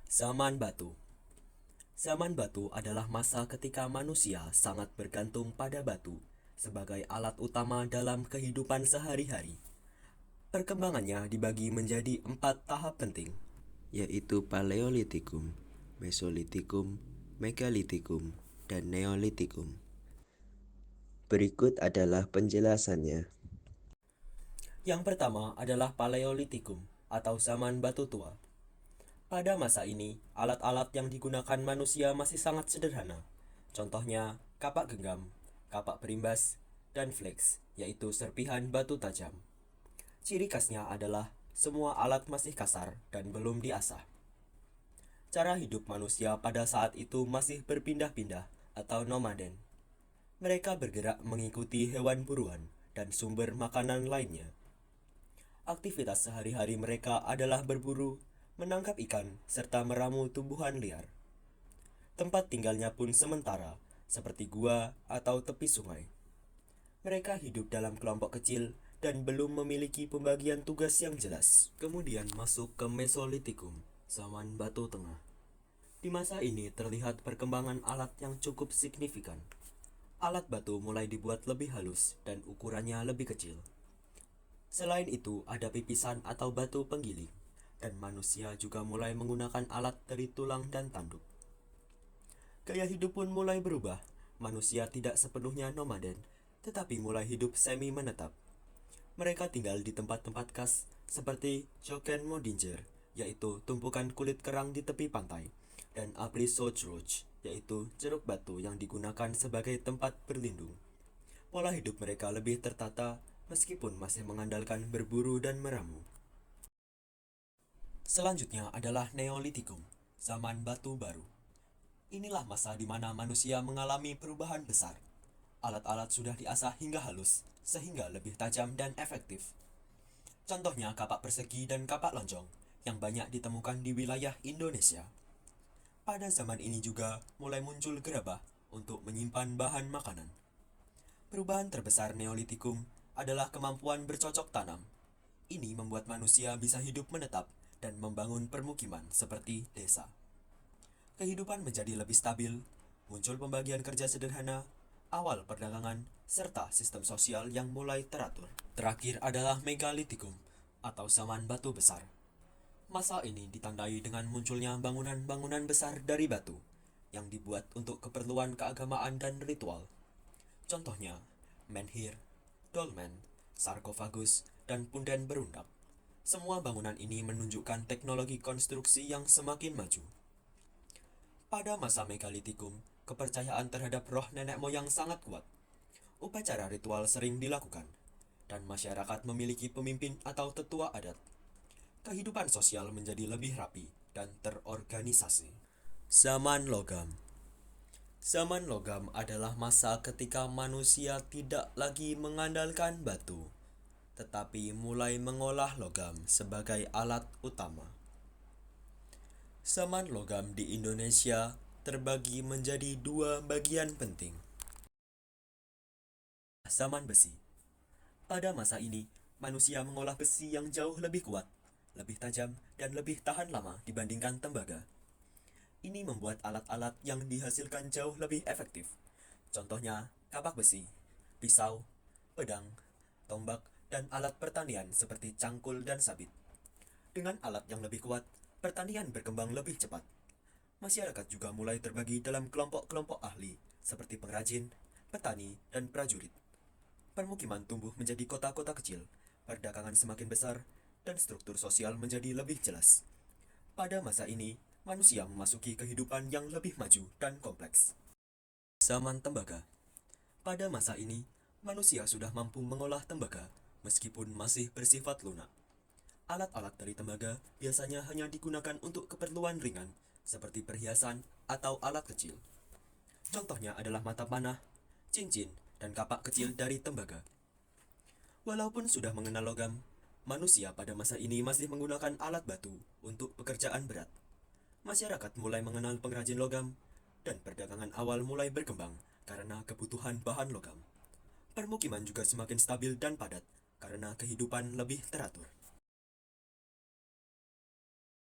Zaman batu. Zaman batu adalah masa ketika manusia sangat bergantung pada batu sebagai alat utama dalam kehidupan sehari-hari. Perkembangannya dibagi menjadi 4 tahap penting. Yaitu Paleolitikum, Mesolitikum, Megalitikum, dan Neolitikum. Berikut adalah penjelasannya. Yang pertama adalah Paleolitikum atau zaman batu tua. Pada masa ini, alat-alat yang digunakan manusia masih sangat sederhana. Contohnya, kapak genggam, kapak berimbas, dan flex, yaitu serpihan batu tajam. Ciri khasnya adalah semua alat masih kasar dan belum diasah. Cara hidup manusia pada saat itu masih berpindah-pindah atau nomaden. Mereka bergerak mengikuti hewan buruan dan sumber makanan lainnya. Aktivitas sehari-hari mereka adalah berburu, menangkap ikan, serta meramu tumbuhan liar. Tempat tinggalnya pun sementara, seperti gua atau tepi sungai. Mereka hidup dalam kelompok kecil dan belum memiliki pembagian tugas yang jelas. Kemudian masuk ke Mesolitikum, zaman batu tengah. Di masa ini terlihat perkembangan alat yang cukup signifikan. Alat batu mulai dibuat lebih halus dan ukurannya lebih kecil. Selain itu, ada pipisan atau batu penggiling, dan manusia juga mulai menggunakan alat dari tulang dan tanduk. Gaya hidup pun mulai berubah. Manusia tidak sepenuhnya nomaden, tetapi mulai hidup semi menetap. Mereka tinggal di tempat-tempat khas seperti Joken Modinger, yaitu tumpukan kulit kerang di tepi pantai, dan Abrisochroch, yaitu ceruk batu yang digunakan sebagai tempat berlindung. Pola hidup mereka lebih tertata meskipun masih mengandalkan berburu dan meramu. Selanjutnya adalah Neolitikum, zaman batu baru. Inilah masa di mana manusia mengalami perubahan besar. Alat-alat sudah diasah hingga halus, sehingga lebih tajam dan efektif. Contohnya kapak persegi dan kapak lonjong, yang banyak ditemukan di wilayah Indonesia. Pada zaman ini juga mulai muncul gerabah untuk menyimpan bahan makanan. Perubahan terbesar Neolitikum adalah kemampuan bercocok tanam. Ini membuat manusia bisa hidup menetap dan membangun permukiman seperti desa. Kehidupan menjadi lebih stabil, muncul pembagian kerja sederhana, awal perdagangan, serta sistem sosial yang mulai teratur. Terakhir adalah Megalitikum atau zaman batu besar. Masa ini ditandai dengan munculnya bangunan-bangunan besar dari batu yang dibuat untuk keperluan keagamaan dan ritual. Contohnya, menhir, dolmen, sarkofagus, dan punden berundak. Semua bangunan ini menunjukkan teknologi konstruksi yang semakin maju. Pada masa Megalitikum, kepercayaan terhadap roh nenek moyang sangat kuat. Upacara ritual sering dilakukan, dan masyarakat memiliki pemimpin atau tetua adat. Kehidupan sosial menjadi lebih rapi dan terorganisasi. Zaman logam. Zaman logam adalah masa ketika manusia tidak lagi mengandalkan batu, tetapi mulai mengolah logam sebagai alat utama. Zaman logam di Indonesia terbagi menjadi 2 bagian penting. Zaman besi. Pada masa ini, manusia mengolah besi yang jauh lebih kuat, lebih tajam, dan lebih tahan lama dibandingkan tembaga. Ini membuat alat-alat yang dihasilkan jauh lebih efektif. Contohnya, kapak besi, pisau, pedang, tombak, dan alat pertanian seperti cangkul dan sabit. Dengan alat yang lebih kuat, pertanian berkembang lebih cepat. Masyarakat juga mulai terbagi dalam kelompok-kelompok ahli, seperti pengrajin, petani, dan prajurit. Permukiman tumbuh menjadi kota-kota kecil, perdagangan semakin besar, dan struktur sosial menjadi lebih jelas. Pada masa ini, manusia memasuki kehidupan yang lebih maju dan kompleks. Zaman tembaga. Pada masa ini, manusia sudah mampu mengolah tembaga, meskipun masih bersifat lunak. Alat-alat dari tembaga biasanya hanya digunakan untuk keperluan ringan, seperti perhiasan atau alat kecil. Contohnya adalah mata panah, cincin, dan kapak kecil dari tembaga. Walaupun sudah mengenal logam, manusia pada masa ini masih menggunakan alat batu untuk pekerjaan berat. Masyarakat mulai mengenal pengrajin logam, dan perdagangan awal mulai berkembang karena kebutuhan bahan logam. Permukiman juga semakin stabil dan padat karena kehidupan lebih teratur.